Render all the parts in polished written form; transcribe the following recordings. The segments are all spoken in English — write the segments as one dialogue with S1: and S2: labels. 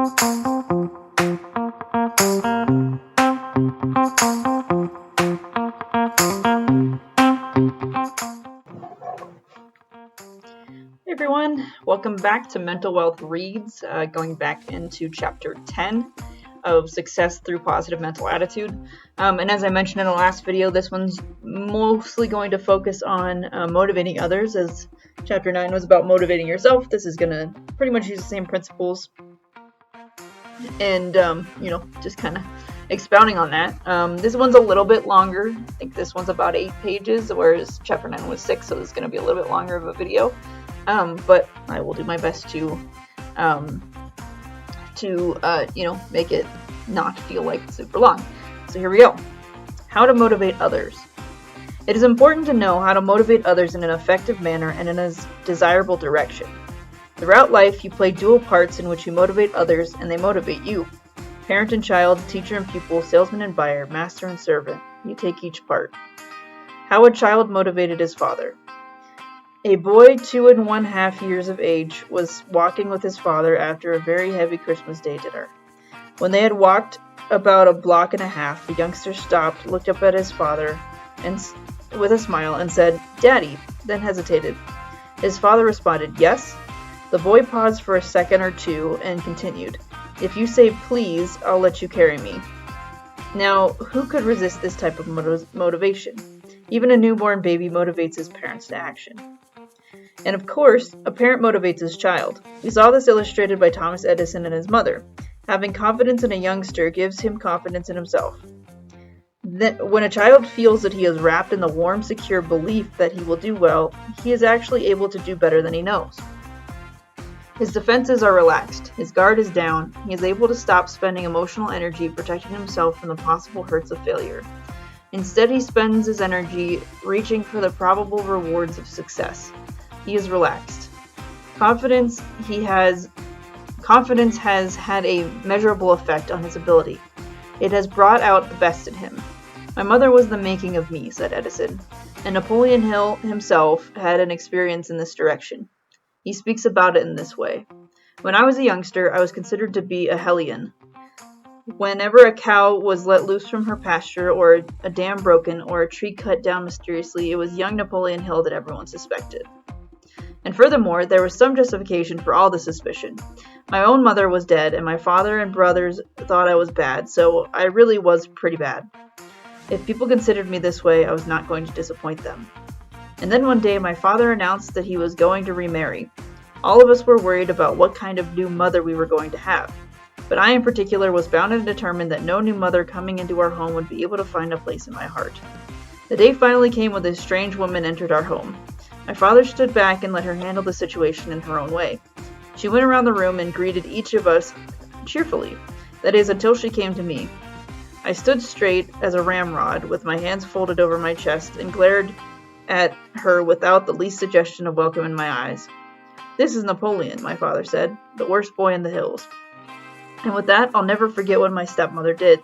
S1: Hey everyone, welcome back to Mental Wealth Reads, going back into Chapter 10 of Success Through Positive Mental Attitude. And as I mentioned in the last video, this one's mostly going to focus on motivating others, as Chapter 9 was about motivating yourself. This is going to pretty much use the same principles and, just kind of expounding on that. This one's a little bit longer. I think this one's about 8 pages, whereas Chapter 9 was 6, so this is going to be a little bit longer of a video. But I will do my best to make it not feel like super long. So here we go. How to motivate others. It is important to know how to motivate others in an effective manner and in a desirable direction. Throughout life, you play dual parts in which you motivate others and they motivate you. Parent and child, teacher and pupil, salesman and buyer, master and servant. You take each part. How a child motivated his father. A boy 2 1/2 years of age was walking with his father after a very heavy Christmas Day dinner. When they had walked about 1.5 blocks, the youngster stopped, looked up at his father, and with a smile, and said, "Daddy," then hesitated. His father responded, "Yes?" The boy paused for a second or two and continued, "If you say please, I'll let you carry me." Now, who could resist this type of motivation? Even a newborn baby motivates his parents to action. And of course, a parent motivates his child. We saw this illustrated by Thomas Edison and his mother. Having confidence in a youngster gives him confidence in himself. When a child feels that he is wrapped in the warm, secure belief that he will do well, he is actually able to do better than he knows. His defenses are relaxed, his guard is down, he is able to stop spending emotional energy protecting himself from the possible hurts of failure. Instead, he spends his energy reaching for the probable rewards of success. He is relaxed. Confidence has had a measurable effect on his ability. It has brought out the best in him. "My mother was the making of me," said Edison, and Napoleon Hill himself had an experience in this direction. He speaks about it in this way. "When I was a youngster, I was considered to be a hellion. Whenever a cow was let loose from her pasture, or a dam broken, or a tree cut down mysteriously, it was young Napoleon Hill that everyone suspected. And furthermore, there was some justification for all the suspicion. My own mother was dead, and my father and brothers thought I was bad, so I really was pretty bad. If people considered me this way, I was not going to disappoint them. And then one day, my father announced that he was going to remarry. All of us were worried about what kind of new mother we were going to have. But I in particular was bound and determined that no new mother coming into our home would be able to find a place in my heart. The day finally came when this strange woman entered our home. My father stood back and let her handle the situation in her own way. She went around the room and greeted each of us cheerfully, that is, until she came to me. I stood straight as a ramrod, with my hands folded over my chest, and glared at her without the least suggestion of welcome in my eyes. "This is Napoleon," my father said, "the worst boy in the hills." And with that, I'll never forget what my stepmother did.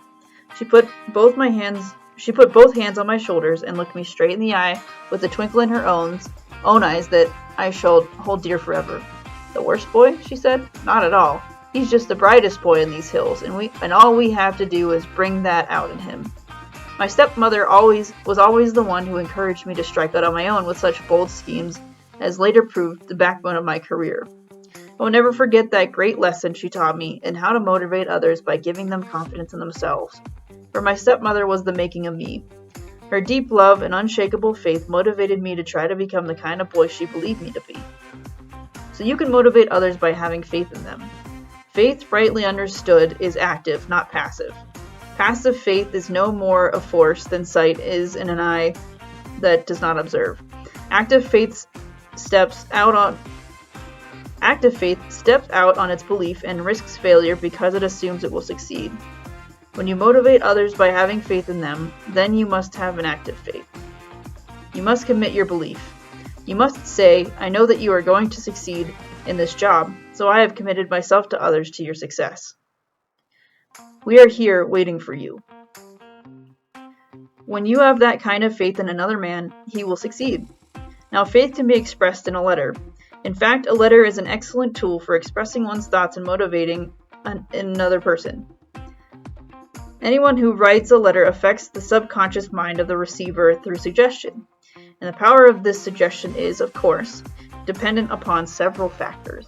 S1: She put both hands on my shoulders and looked me straight in the eye with a twinkle in her own eyes that I shall hold dear forever. "The worst boy?" she said. "Not at all. He's just the brightest boy in these hills, and all we have to do is bring that out in him." My stepmother was always the one who encouraged me to strike out on my own with such bold schemes as later proved the backbone of my career. I will never forget that great lesson she taught me in how to motivate others by giving them confidence in themselves. For my stepmother was the making of me. Her deep love and unshakable faith motivated me to try to become the kind of boy she believed me to be. So you can motivate others by having faith in them. Faith, rightly understood, is active, not passive. Passive faith is no more a force than sight is in an eye that does not observe. Active faith steps out on its belief and risks failure because it assumes it will succeed. When you motivate others by having faith in them, then you must have an active faith. You must commit your belief. You must say, "I know that you are going to succeed in this job, so I have committed myself to others to your success. We are here waiting for you." When you have that kind of faith in another man, he will succeed. Now, faith can be expressed in a letter. In fact, a letter is an excellent tool for expressing one's thoughts and motivating another person. Anyone who writes a letter affects the subconscious mind of the receiver through suggestion. And the power of this suggestion is, of course, dependent upon several factors.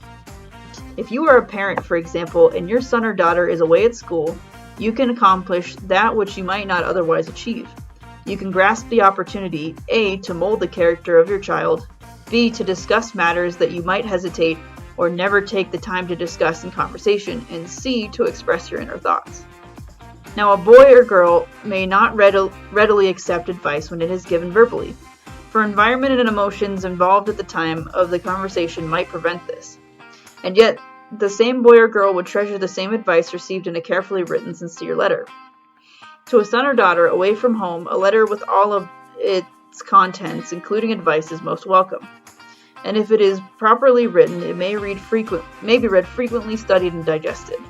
S1: If you are a parent, for example, and your son or daughter is away at school, you can accomplish that which you might not otherwise achieve. You can grasp the opportunity, A, to mold the character of your child, B, to discuss matters that you might hesitate or never take the time to discuss in conversation, and C, to express your inner thoughts. Now, a boy or girl may not readily accept advice when it is given verbally, for environment and emotions involved at the time of the conversation might prevent this. And yet, the same boy or girl would treasure the same advice received in a carefully written, sincere letter. To a son or daughter away from home, a letter with all of its contents, including advice, is most welcome. And if it is properly written, it may be read frequently, studied, and digested.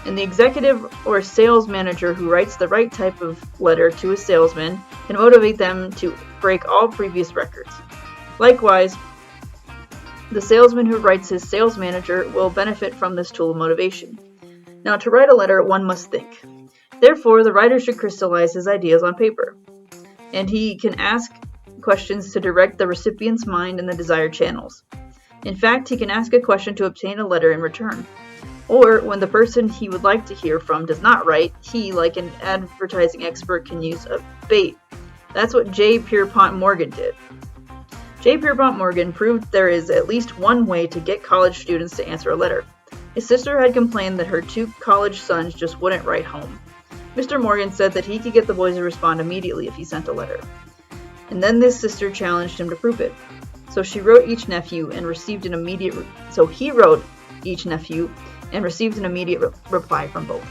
S1: And the executive or sales manager who writes the right type of letter to a salesman can motivate them to break all previous records. Likewise, the salesman who writes his sales manager will benefit from this tool of motivation. Now, to write a letter, one must think. Therefore, the writer should crystallize his ideas on paper, and he can ask questions to direct the recipient's mind in the desired channels. In fact, he can ask a question to obtain a letter in return. Or, when the person he would like to hear from does not write, he, like an advertising expert, can use a bait. That's what J. Pierpont Morgan did. J. Pierpont Morgan proved there is at least one way to get college students to answer a letter. His sister had complained that her 2 college sons just wouldn't write home. Mr. Morgan said that he could get the boys to respond immediately if he sent a letter. And then this sister challenged him to prove it. So he wrote each nephew and received an immediate reply from both.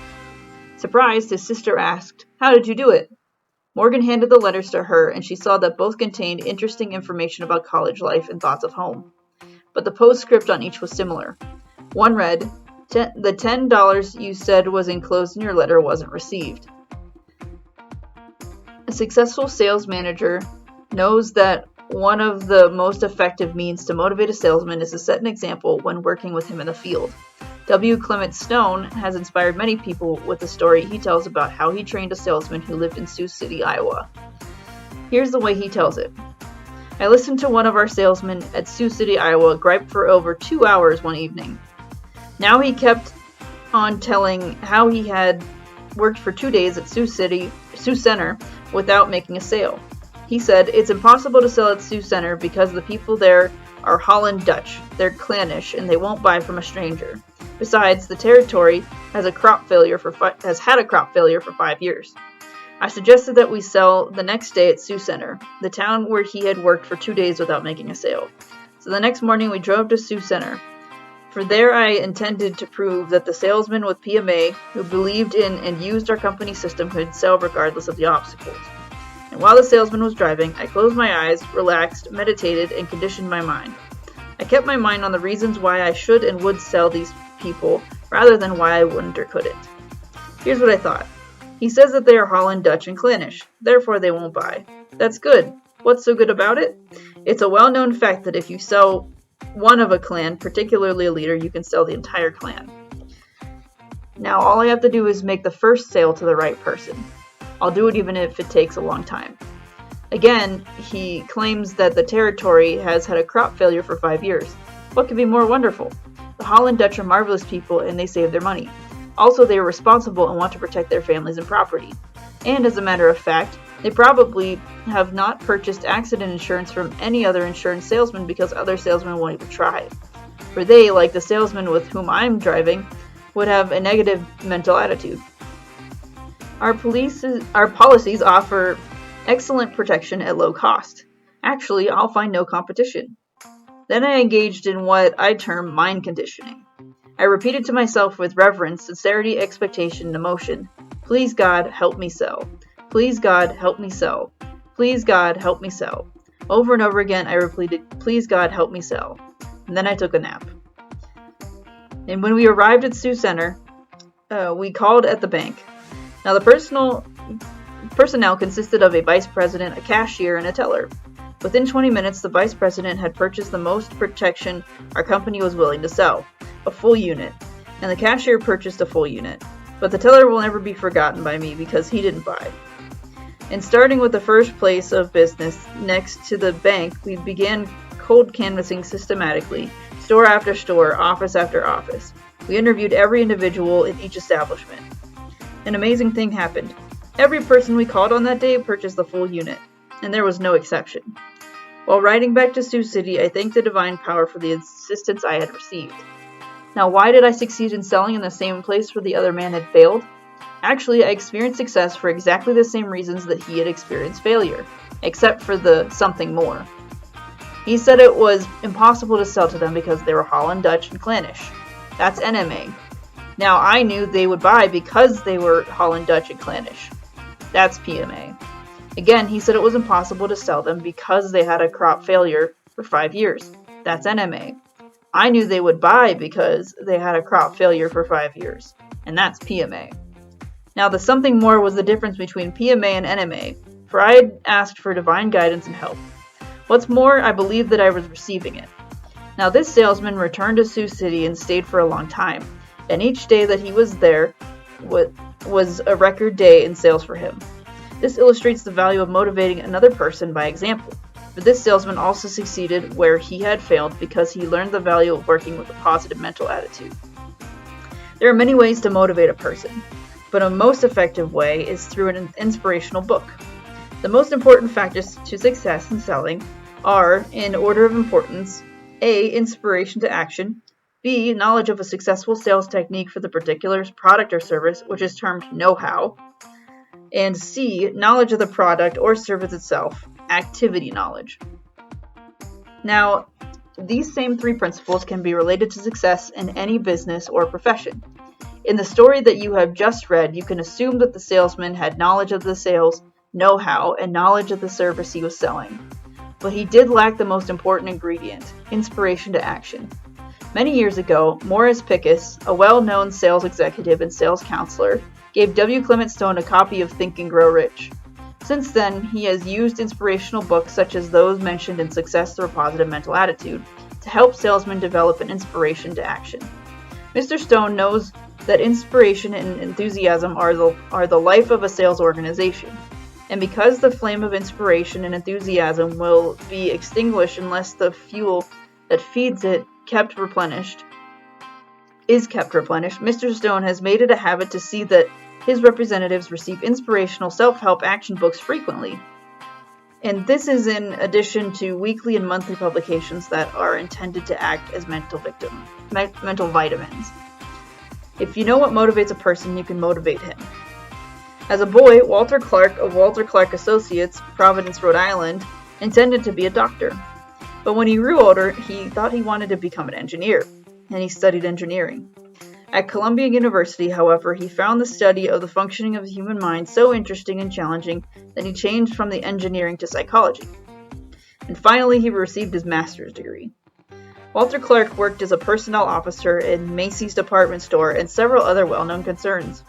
S1: Surprised, his sister asked, "How did you do it?" Morgan handed the letters to her, and she saw that both contained interesting information about college life and thoughts of home. But the postscript on each was similar. One read, "The $10 you said was enclosed in your letter wasn't received." A successful sales manager knows that one of the most effective means to motivate a salesman is to set an example when working with him in the field. W. Clement Stone has inspired many people with the story he tells about how he trained a salesman who lived in Sioux City, Iowa. Here's the way he tells it. "I listened to one of our salesmen at Sioux City, Iowa, gripe for over 2 hours one evening. Now he kept on telling how he had worked for 2 days at Sioux Center without making a sale. He said, 'It's impossible to sell at Sioux Center because the people there are Holland Dutch. They're clannish and they won't buy from a stranger. Besides, the territory has had a crop failure for 5 years. I suggested that we sell the next day at Sioux Center, the town where he had worked for 2 days without making a sale. So the next morning we drove to Sioux Center. For there I intended to prove that the salesman with PMA, who believed in and used our company system, could sell regardless of the obstacles. And while the salesman was driving, I closed my eyes, relaxed, meditated, and conditioned my mind. I kept my mind on the reasons why I should and would sell these people, rather than why I wouldn't or couldn't. Here's what I thought. He says that they are Holland Dutch and clannish, therefore they won't buy. That's good. What's so good about it? It's a well-known fact that if you sell one of a clan, particularly a leader, you can sell the entire clan. Now all I have to do is make the first sale to the right person. I'll do it even if it takes a long time." Again, he claims that the territory has had a crop failure for 5 years. What could be more wonderful? The Holland Dutch are marvelous people and they save their money. Also, they are responsible and want to protect their families and property. And as a matter of fact, they probably have not purchased accident insurance from any other insurance salesman because other salesmen won't even try. For they, like the salesman with whom I'm driving, would have a negative mental attitude. Our policies offer excellent protection at low cost. Actually, I'll find no competition. Then I engaged in what I term mind conditioning. I repeated to myself with reverence, sincerity, expectation, and emotion, "Please God, help me sell. Please God, help me sell. Please God, help me sell." Over and over again I repeated, "Please God, help me sell." And then I took a nap. And when we arrived at Sioux Center, we called at the bank. Now the personnel consisted of a vice president, a cashier, and a teller. Within 20 minutes, the vice president had purchased the most protection our company was willing to sell, a full unit. and the cashier purchased a full unit. But the teller will never be forgotten by me because he didn't buy. And starting with the first place of business next to the bank, we began cold canvassing systematically, store after store, office after office. We interviewed every individual in each establishment. An amazing thing happened. Every person we called on that day purchased the full unit, and there was no exception. While riding back to Sioux City, I thanked the divine power for the assistance I had received. Now, why did I succeed in selling in the same place where the other man had failed? Actually, I experienced success for exactly the same reasons that he had experienced failure, except for the something more. He said it was impossible to sell to them because they were Holland, Dutch, and Clannish. That's NMA. Now, I knew they would buy because they were Holland, Dutch, and Clannish. That's PMA. Again, he said it was impossible to sell them because they had a crop failure for 5 years. That's NMA. I knew they would buy because they had a crop failure for 5 years. And that's PMA. Now, the something more was the difference between PMA and NMA, for I had asked for divine guidance and help. What's more, I believed that I was receiving it. Now, this salesman returned to Sioux City and stayed for a long time, and each day that he was there was a record day in sales for him. This illustrates the value of motivating another person by example. But this salesman also succeeded where he had failed because he learned the value of working with a positive mental attitude. There are many ways to motivate a person, but a most effective way is through an inspirational book. The most important factors to success in selling are, in order of importance, A. Inspiration to action, B. Knowledge of a successful sales technique for the particular product or service, which is termed know-how, and C. Knowledge of the product or service itself, activity knowledge. Now, these same 3 principles can be related to success in any business or profession. In the story that you have just read, you can assume that the salesman had knowledge of the sales, know-how, and knowledge of the service he was selling. But he did lack the most important ingredient, inspiration to action. Many years ago, Morris Pickus, a well-known sales executive and sales counselor, gave W. Clement Stone a copy of Think and Grow Rich. Since then, he has used inspirational books such as those mentioned in Success Through a Positive Mental Attitude to help salesmen develop an inspiration to action. Mr. Stone knows that inspiration and enthusiasm are the life of a sales organization. And because the flame of inspiration and enthusiasm will be extinguished unless the fuel that feeds it is kept replenished, Mr. Stone has made it a habit to see that his representatives receive inspirational self-help action books frequently. And this is in addition to weekly and monthly publications that are intended to act as mental vitamins. If you know what motivates a person, you can motivate him. As a boy, Walter Clark of Walter Clark Associates, Providence, Rhode Island, intended to be a doctor. But when he grew older, he thought he wanted to become an engineer, and he studied engineering. At Columbia University, however, he found the study of the functioning of the human mind so interesting and challenging that he changed from the engineering to psychology. And finally, he received his master's degree. Walter Clark worked as a personnel officer in Macy's department store and several other well-known concerns.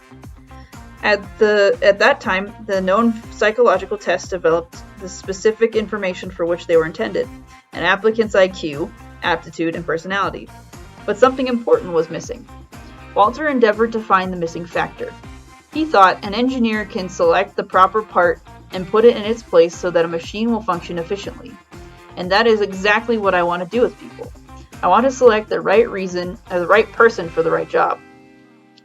S1: At that time, the known psychological tests developed the specific information for which they were intended, an applicant's IQ, aptitude, and personality. But something important was missing. Walter endeavored to find the missing factor. He thought an engineer can select the proper part and put it in its place so that a machine will function efficiently. And that is exactly what I want to do with people. I want to select the right person for the right job.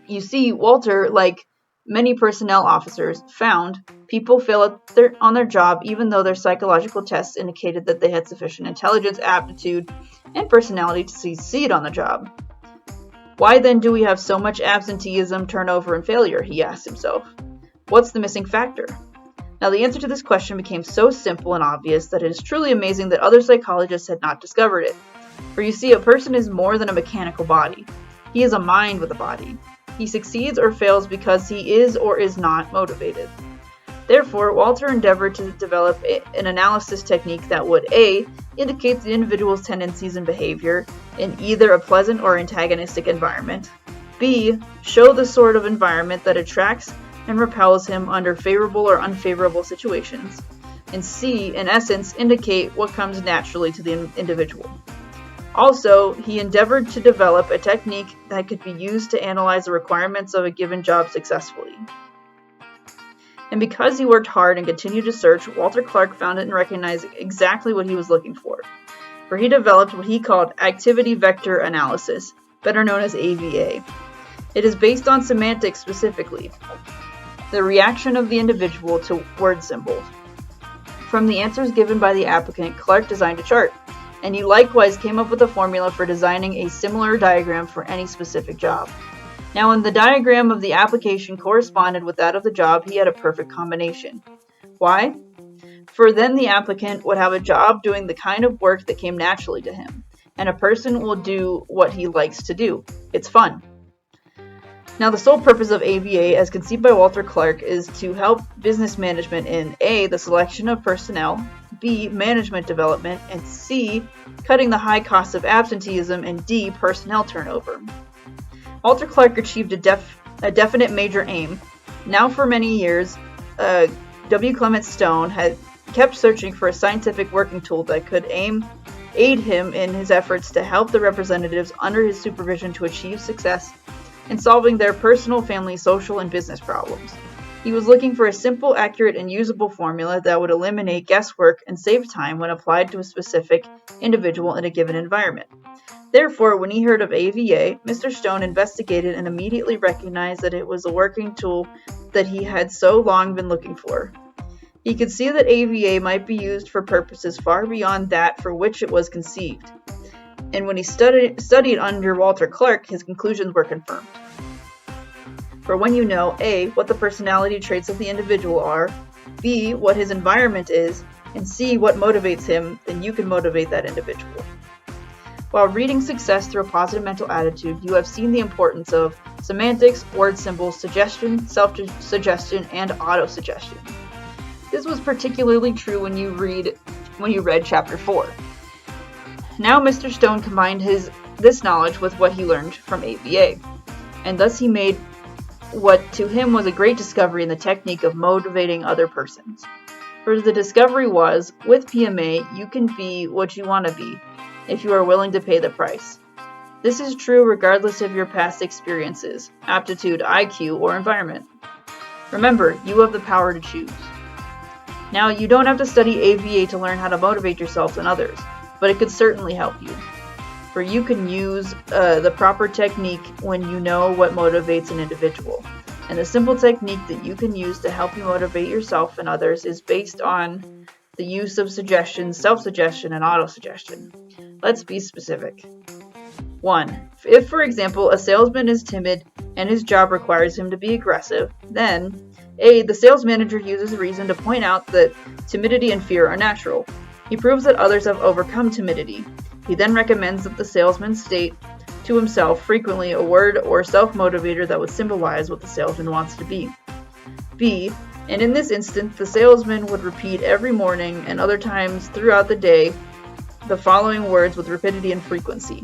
S1: You see, Walter, like many personnel officers, found people fail on their job even though their psychological tests indicated that they had sufficient intelligence, aptitude, and personality to succeed on the job. Why then do we have so much absenteeism, turnover, and failure? He asked himself. What's the missing factor? Now, the answer to this question became so simple and obvious that it is truly amazing that other psychologists had not discovered it. For you see, a person is more than a mechanical body. He is a mind with a body. He succeeds or fails because he is or is not motivated. Therefore, Walter endeavored to develop an analysis technique that would A. indicate the individual's tendencies and behavior in either a pleasant or antagonistic environment, B. show the sort of environment that attracts and repels him under favorable or unfavorable situations, and C. in essence indicate what comes naturally to the individual. Also, he endeavored to develop a technique that could be used to analyze the requirements of a given job successfully. And because he worked hard and continued to search, Walter Clark found it and recognized exactly what he was looking for he developed what he called activity vector analysis, better known as AVA. It is based on semantics specifically, the reaction of the individual to word symbols. From the answers given by the applicant, Clark designed a chart, and he likewise came up with a formula for designing a similar diagram for any specific job. Now, when the diagram of the application corresponded with that of the job, he had a perfect combination. Why? For then the applicant would have a job doing the kind of work that came naturally to him, and a person will do what he likes to do. It's fun. Now, the sole purpose of AVA, as conceived by Walter Clark, is to help business management in A, the selection of personnel, B, management development, and C, cutting the high costs of absenteeism, and D, personnel turnover. Walter Clark achieved a definite major aim. Now for many years, W. Clement Stone had kept searching for a scientific working tool that could aid him in his efforts to help the representatives under his supervision to achieve success in solving their personal, family, social, and business problems. He was looking for a simple, accurate, and usable formula that would eliminate guesswork and save time when applied to a specific individual in a given environment. Therefore, when he heard of AVA, Mr. Stone investigated and immediately recognized that it was a working tool that he had so long been looking for. He could see that AVA might be used for purposes far beyond that for which it was conceived. And when he studied under Walter Clark, his conclusions were confirmed. For when you know A, what the personality traits of the individual are, B, what his environment is, and C, what motivates him, then you can motivate that individual. While reading Success Through a Positive Mental Attitude, you have seen the importance of semantics, word symbols, suggestion, self-suggestion, and auto-suggestion. This was particularly true when you read Chapter 4. Now Mr. Stone combined this knowledge with what he learned from AVA, and thus he made what to him was a great discovery in the technique of motivating other persons. For the discovery was, with PMA, you can be what you want to be, if you are willing to pay the price. This is true regardless of your past experiences, aptitude, IQ, or environment. Remember, you have the power to choose. Now, you don't have to study AVA to learn how to motivate yourself and others, but it could certainly help you. For you can use the proper technique when you know what motivates an individual. And the simple technique that you can use to help you motivate yourself and others is based on the use of suggestion, self-suggestion, and auto-suggestion. Let's be specific. 1. If, for example, a salesman is timid and his job requires him to be aggressive, then A. The sales manager uses reason to point out that timidity and fear are natural. He proves that others have overcome timidity. He then recommends that the salesman state to himself frequently a word or self-motivator that would symbolize what the salesman wants to be. B. And in this instance, the salesman would repeat every morning and other times throughout the day the following words with rapidity and frequency.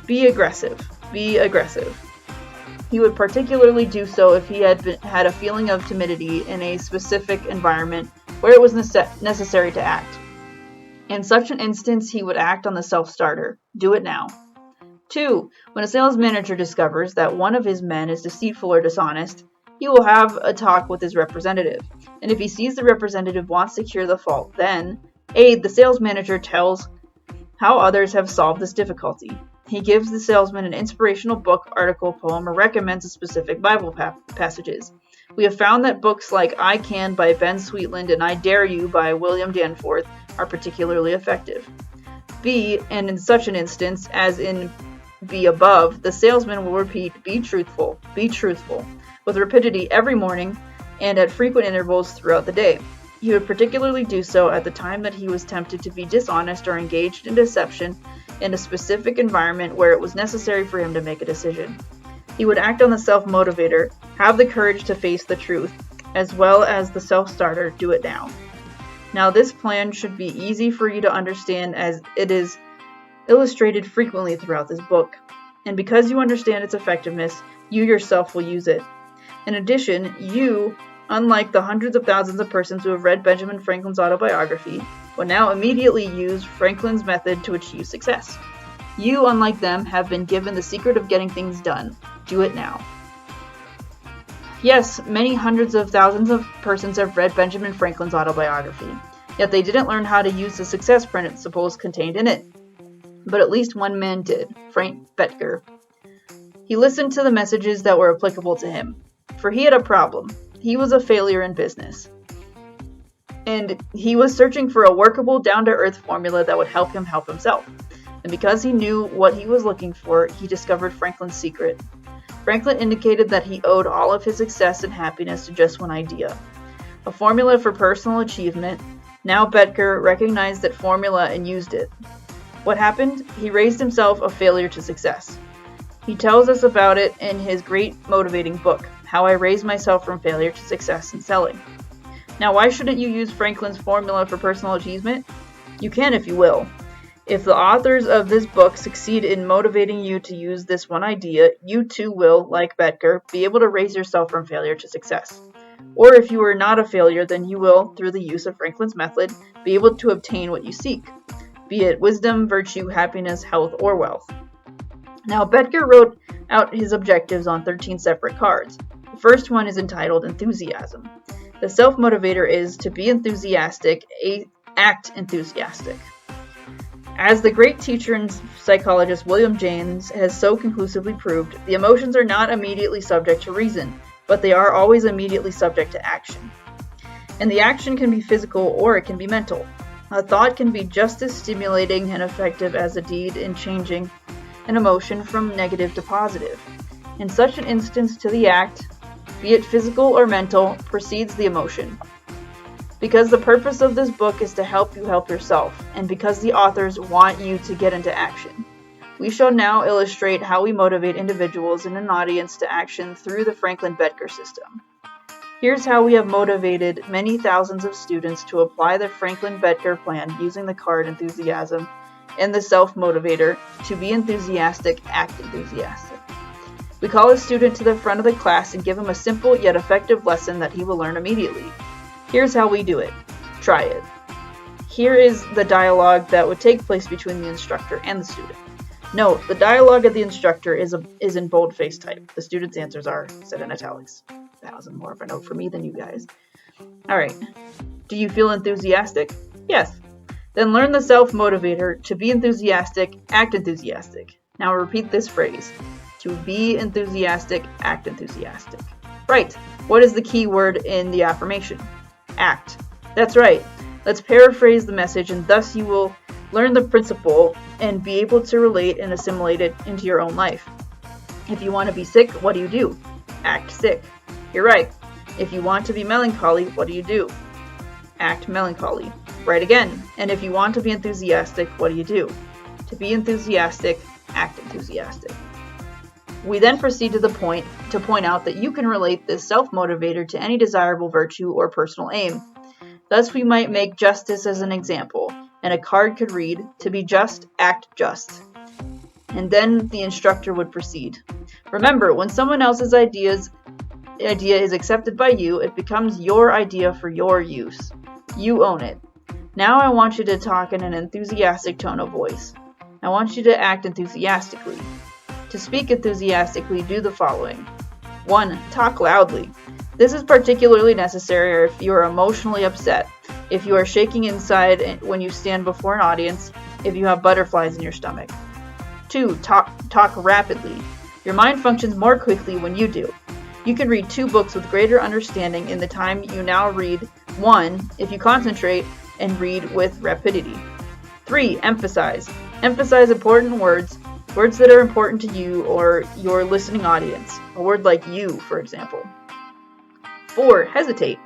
S1: Be aggressive. Be aggressive. He would particularly do so if he had a feeling of timidity in a specific environment where it was necessary to act. In such an instance, he would act on the self-starter. Do it now. 2. When a sales manager discovers that one of his men is deceitful or dishonest, he will have a talk with his representative. And if he sees the representative wants to cure the fault, then A. The sales manager tells how others have solved this difficulty. He gives the salesman an inspirational book, article, poem, or recommends a specific Bible passages. We have found that books like I Can by Ben Sweetland and I Dare You by William Danforth are particularly effective. B. And in such an instance, as in B above, the salesman will repeat, be truthful, with rapidity every morning and at frequent intervals throughout the day. He would particularly do so at the time that he was tempted to be dishonest or engaged in deception in a specific environment where it was necessary for him to make a decision. He would act on the self-motivator, have the courage to face the truth, as well as the self-starter, do it now. Now this plan should be easy for you to understand as it is illustrated frequently throughout this book. And because you understand its effectiveness, you yourself will use it. In addition, you, unlike the hundreds of thousands of persons who have read Benjamin Franklin's autobiography, will now immediately use Franklin's method to achieve success. You, unlike them, have been given the secret of getting things done. Do it now. Yes, many hundreds of thousands of persons have read Benjamin Franklin's autobiography, yet they didn't learn how to use the success principles contained in it. But at least one man did, Frank Bettger. He listened to the messages that were applicable to him, for he had a problem. He was a failure in business. And he was searching for a workable, down-to-earth formula that would help him help himself. And because he knew what he was looking for, he discovered Franklin's secret. Franklin indicated that he owed all of his success and happiness to just one idea, a formula for personal achievement. Now Bettger recognized that formula and used it. What happened? He raised himself a failure to success. He tells us about it in his great motivating book, How I Raised Myself from Failure to Success in Selling. Now, why shouldn't you use Franklin's formula for personal achievement? You can if you will. If the authors of this book succeed in motivating you to use this one idea, you too will, like Bettger, be able to raise yourself from failure to success. Or if you are not a failure, then you will, through the use of Franklin's method, be able to obtain what you seek, be it wisdom, virtue, happiness, health, or wealth. Now, Bettger wrote out his objectives on 13 separate cards. The first one is entitled Enthusiasm. The self-motivator is to be enthusiastic, act enthusiastic. As the great teacher and psychologist William James has so conclusively proved, the emotions are not immediately subject to reason, but they are always immediately subject to action. And the action can be physical or it can be mental. A thought can be just as stimulating and effective as a deed in changing an emotion from negative to positive. In such an instance, to the act, be it physical or mental, precedes the emotion. Because the purpose of this book is to help you help yourself, and because the authors want you to get into action. We shall now illustrate how we motivate individuals in an audience to action through the Franklin-Bettger system. Here's how we have motivated many thousands of students to apply the Franklin-Bettger plan using the card Enthusiasm and the self-motivator to be enthusiastic, act enthusiastic. We call a student to the front of the class and give him a simple yet effective lesson that he will learn immediately. Here's how we do it. Try it. Here is the dialogue that would take place between the instructor and the student. Note, the dialogue of the instructor is in boldface type. The student's answers are set in italics. That was more of a note for me than you guys. Alright. Do you feel enthusiastic? Yes. Then learn the self-motivator to be enthusiastic, act enthusiastic. Now repeat this phrase. To be enthusiastic, act enthusiastic. Right. What is the key word in the affirmation? Act. That's right. Let's paraphrase the message, and thus you will learn the principle and be able to relate and assimilate it into your own life. If you want to be sick, what do? Act sick. You're right. If you want to be melancholy, what do? Act melancholy. Right again. And if you want to be enthusiastic, what do? To be enthusiastic, act enthusiastic. We then proceed to point out that you can relate this self-motivator to any desirable virtue or personal aim. Thus we might make justice as an example, and a card could read, to be just, act just. And then the instructor would proceed. Remember, when someone else's idea is accepted by you, it becomes your idea for your use. You own it. Now I want you to talk in an enthusiastic tone of voice. I want you to act enthusiastically. To speak enthusiastically, do the following. 1. Talk loudly. This is particularly necessary if you are emotionally upset, if you are shaking inside when you stand before an audience, if you have butterflies in your stomach. 2. Talk rapidly. Your mind functions more quickly when you do. You can read 2 books with greater understanding in the time you now read 1 if you concentrate and read with rapidity. 3. Emphasize. Emphasize important words that are important to you or your listening audience. A word like you, for example. 4. Hesitate.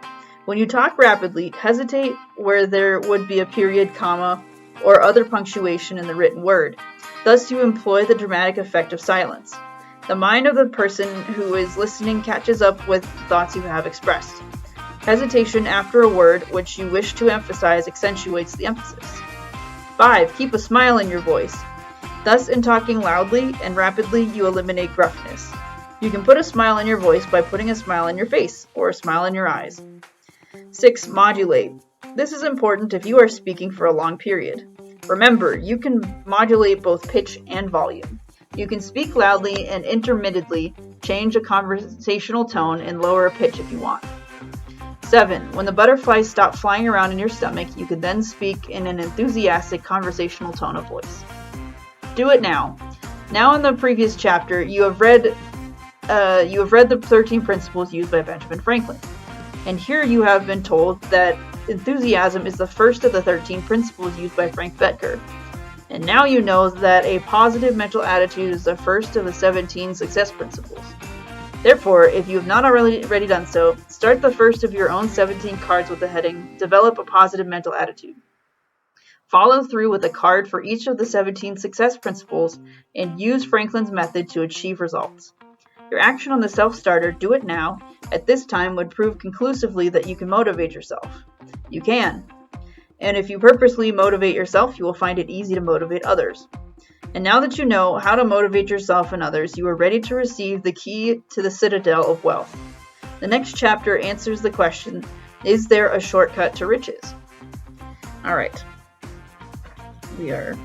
S1: When you talk rapidly, hesitate where there would be a period, comma, or other punctuation in the written word. Thus you employ the dramatic effect of silence. The mind of the person who is listening catches up with the thoughts you have expressed. Hesitation after a word which you wish to emphasize accentuates the emphasis. 5. Keep a smile in your voice. Thus, in talking loudly and rapidly, you eliminate gruffness. You can put a smile in your voice by putting a smile in your face, or a smile in your eyes. 6. Modulate. This is important if you are speaking for a long period. Remember, you can modulate both pitch and volume. You can speak loudly and intermittently change a conversational tone and lower a pitch if you want. 7. When the butterflies stop flying around in your stomach, you can then speak in an enthusiastic conversational tone of voice. Do it now. Now in the previous chapter, you have read the 13 principles used by Benjamin Franklin. And here you have been told that enthusiasm is the first of the 13 principles used by Frank Bettger. And now you know that a positive mental attitude is the first of the 17 success principles. Therefore, if you have not already done so, start the first of your own 17 cards with the heading, Develop a Positive Mental Attitude. Follow through with a card for each of the 17 success principles and use Franklin's method to achieve results. Your action on the self-starter, Do It Now, at this time would prove conclusively that you can motivate yourself. You can. And if you purposely motivate yourself, you will find it easy to motivate others. And now that you know how to motivate yourself and others, you are ready to receive the key to the citadel of wealth. The next chapter answers the question, is there a shortcut to riches? All right. We are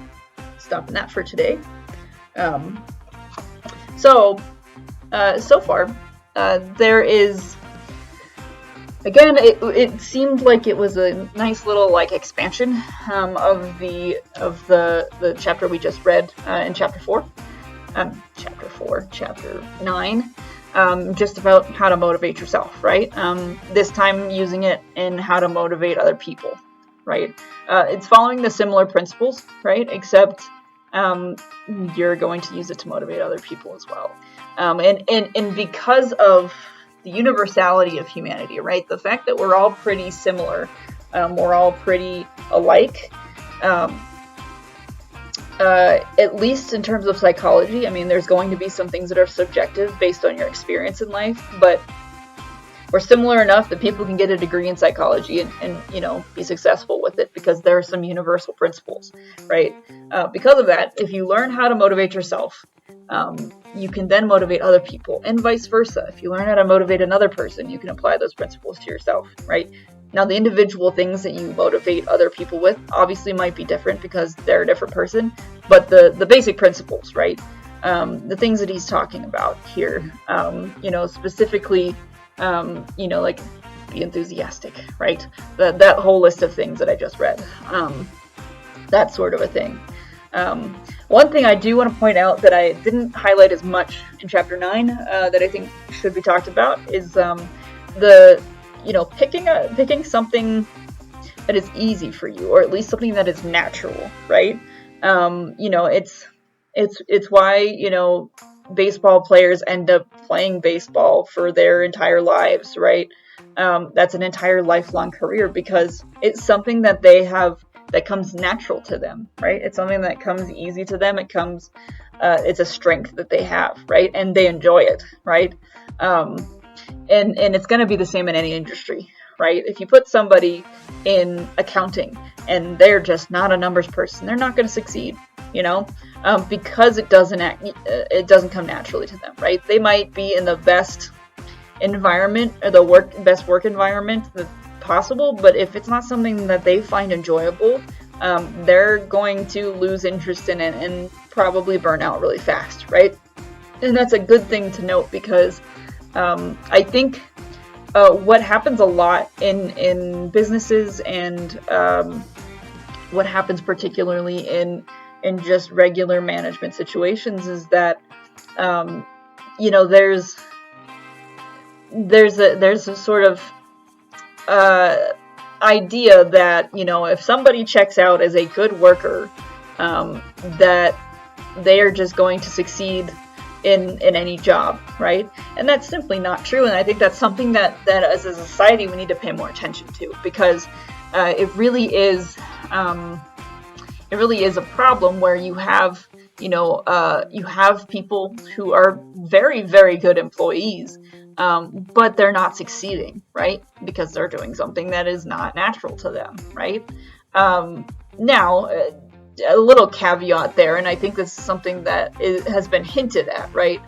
S1: stopping that for today. So far, there is, again, it seemed like it was a nice little expansion of the chapter we just read in chapter 9, just about how to motivate yourself, right? This time using it in how to motivate other people, right? It's following the similar principles, right? Except you're going to use it to motivate other people as well. And because of the universality of humanity, right? The fact that we're all pretty similar, we're all pretty alike, at least in terms of psychology. I mean, there's going to be some things that are subjective based on your experience in life, but we're similar enough that people can get a degree in psychology and be successful with it because there are some universal principles, right? Because of that, if you learn how to motivate yourself, you can then motivate other people, and vice versa. If you learn how to motivate another person, you can apply those principles to yourself, right? Now, the individual things that you motivate other people with obviously might be different because they're a different person, but the basic principles, right? The things that he's talking about here, specifically, be enthusiastic, right? That whole list of things that I just read, that sort of a thing. One thing I do want to point out that I didn't highlight as much in chapter 9 that I think should be talked about is picking something that is easy for you, or at least something that is natural, right? It's why baseball players end up playing baseball for their entire lives, right? That's an entire lifelong career because it's something that they have that comes natural to them, right? It's something that comes easy to them. It's a strength that they have, right? And they enjoy it, right? And it's going to be the same in any industry, right? If you put somebody in accounting and they're just not a numbers person, they're not going to succeed, because it doesn't come naturally to them, right? They might be in the best environment or the best work environment possible, but if it's not something that they find enjoyable, they're going to lose interest in it and probably burn out really fast, right? And that's a good thing to note because I think what happens a lot in businesses and what happens particularly in just regular management situations is that there's a sort of idea that if somebody checks out as a good worker, that they are just going to succeed in any job, right? And that's simply not true. And I think that's something that as a society we need to pay more attention to because it really is a problem where you have people who are very, very good employees. But they're not succeeding, right? Because they're doing something that is not natural to them, right? Now, a little caveat there, and I think this is something that has been hinted at, right?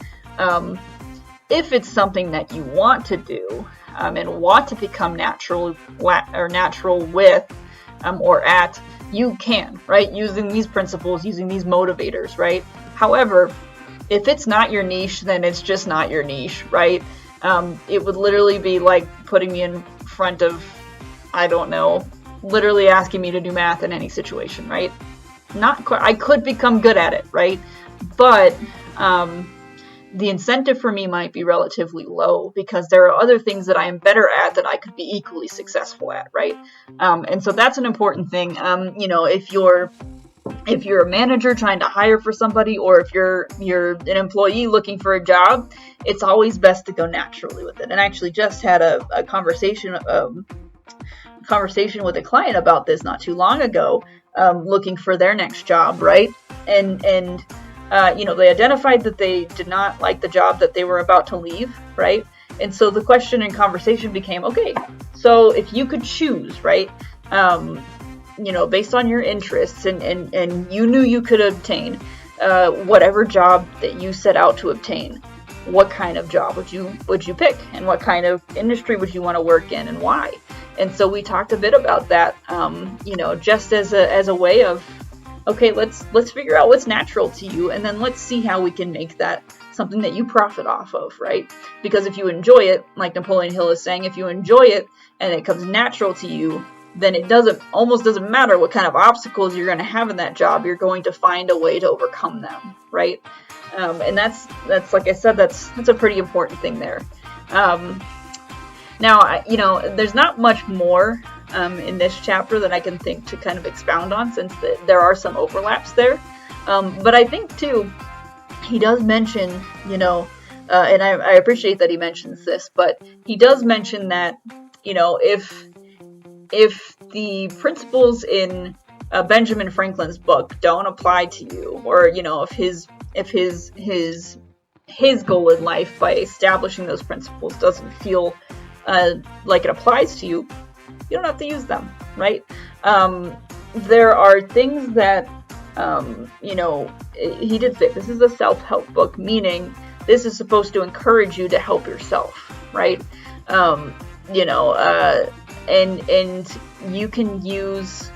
S1: If it's something that you want to do and want to become natural with or at, you can, right? Using these principles, using these motivators, right? However, if it's not your niche, then it's just not your niche, right? It would literally be like putting me in front of, I don't know, literally asking me to do math in any situation, right? Not quite. I could become good at it, right? But the incentive for me might be relatively low because there are other things that I am better at that I could be equally successful at, right? And so that's an important thing. If you're a manager trying to hire for somebody, or if you're an employee looking for a job, it's always best to go naturally with it. And I actually just had a conversation with a client about this not too long ago, looking for their next job, right? And they identified that they did not like the job that they were about to leave, right? And so the question and conversation became, okay, so if you could choose, right, based on your interests and you knew you could obtain whatever job that you set out to obtain, what kind of job would you pick, and what kind of industry would you want to work in, and why? And so we talked a bit about that, just as a way of, okay, let's figure out what's natural to you, and then let's see how we can make that something that you profit off of, right? Because if you enjoy it, like Napoleon Hill is saying, if you enjoy it and it comes natural to you, then it almost doesn't matter what kind of obstacles you're going to have in that job. You're going to find a way to overcome them, right? And that's like I said, that's a pretty important thing there. Now, there's not much more in this chapter that I can think to kind of expound on, since there are some overlaps there. But I think, too, he does mention, and I appreciate that he mentions this, but he does mention that, if the principles in Benjamin Franklin's book don't apply to you, or, if his goal in life by establishing those principles doesn't feel like it applies to you, you don't have to use them, right? There are things that, he did say this is a self-help book, meaning this is supposed to encourage you to help yourself, right? And you can use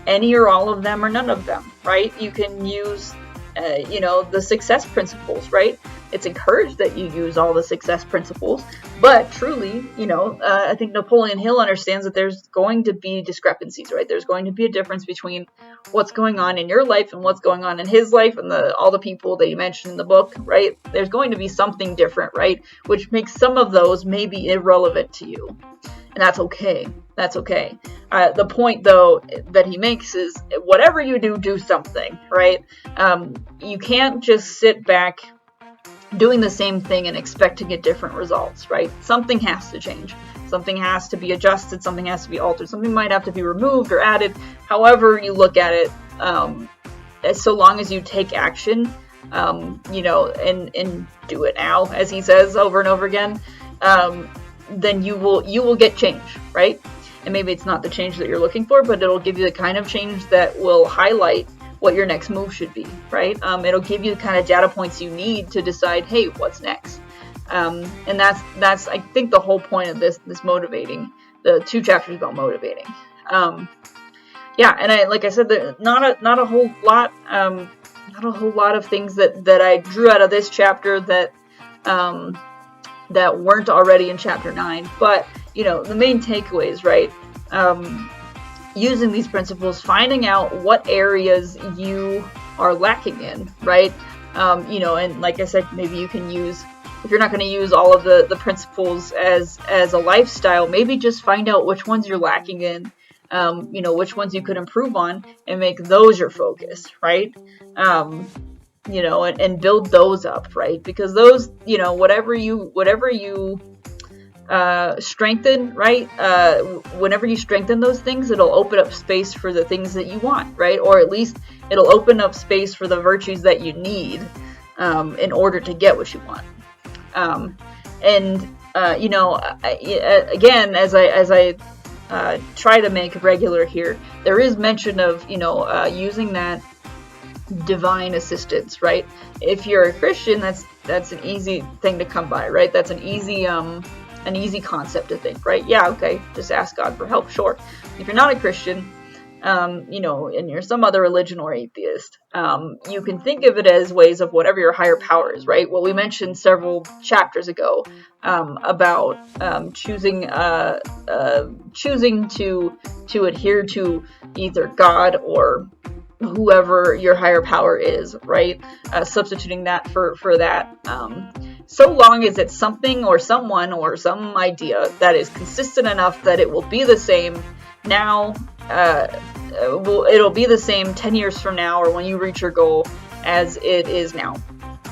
S1: any or all of them or none of them, right? You can use, the success principles, right? It's encouraged that you use all the success principles, but truly, I think Napoleon Hill understands that there's going to be discrepancies, right? There's going to be a difference between what's going on in your life and what's going on in his life, and all the people that you mentioned in the book, right? There's going to be something different, right? Which makes some of those maybe irrelevant to you. And that's okay. That's okay. The point, though, that he makes is whatever you do something, right? You can't just sit back doing the same thing and expect to get different results, right? Something has to change. Something has to be adjusted. Something has to be altered. Something might have to be removed or added. However you look at it, so long as you take action, and do it now, as he says over and over again, then you will get change, right? And maybe it's not the change that you're looking for, but it'll give you the kind of change that will highlight what your next move should be, right? It'll give you the kind of data points you need to decide, hey, what's next? And that's I think the whole point of this motivating, the 2 chapters about motivating. And like I said, not a whole lot of things that I drew out of this chapter that weren't already in chapter 9, but the main takeaways, right? Using these principles, finding out what areas you are lacking in, right? And like I said, maybe you can use, if you're not going to use all of the principles as a lifestyle, maybe just find out which ones you're lacking in, which ones you could improve on, and make those your focus, right? And build those up, right? Because those, whatever you strengthen, right? Whenever you strengthen those things, it'll open up space for the things that you want, right? Or at least it'll open up space for the virtues that you need in order to get what you want. Again, as I try to make regular here, there is mention of using that divine assistance, right? If you're a Christian, that's an easy thing to come by, right? That's an easy concept to think, right? Yeah, okay, just ask God for help, sure. If you're not a Christian, you know, and you're some other religion or atheist, you can think of it as ways of whatever your higher power is, right? Well, we mentioned several chapters ago about choosing to adhere to either God or whoever your higher power is, right? Substituting that for that. So long as it's something or someone or some idea that is consistent enough that it will be the same now, it'll be the same 10 years from now or when you reach your goal as it is now,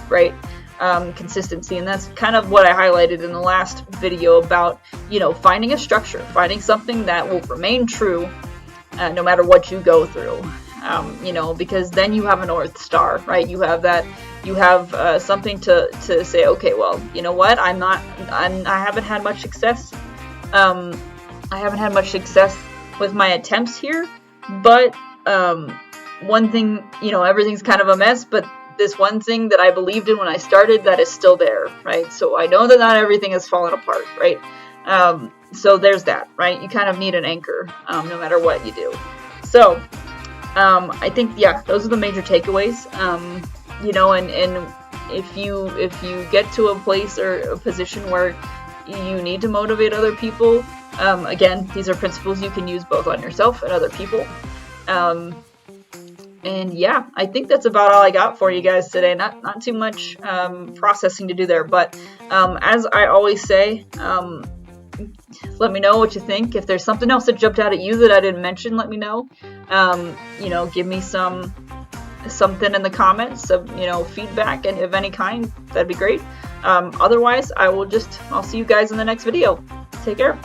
S1: right? Consistency, and that's kind of what I highlighted in the last video about, you know, finding a structure, finding something that will remain true no matter what you go through. You know, because then you have a North Star, right? You have that, you have something to say, okay, well, you know what, I haven't had much success. I haven't had much success with my attempts here, but one thing, you know, everything's kind of a mess, but this one thing that I believed in when I started, that is still there, right? So I know that not everything has fallen apart, right? So there's that, right? You kind of need an anchor, no matter what you do. So I think, yeah, those are the major takeaways. You know, and if you get to a place or a position where you need to motivate other people, again, these are principles you can use both on yourself and other people. And yeah, I think that's about all I got for you guys today. Not too much processing to do there, but as I always say, let me know what you think. If there's something else that jumped out at you that I didn't mention, let me know. You know, give me something in the comments of, you know, feedback and of any kind. That'd be great. Otherwise, I'll see you guys in the next video. Take care.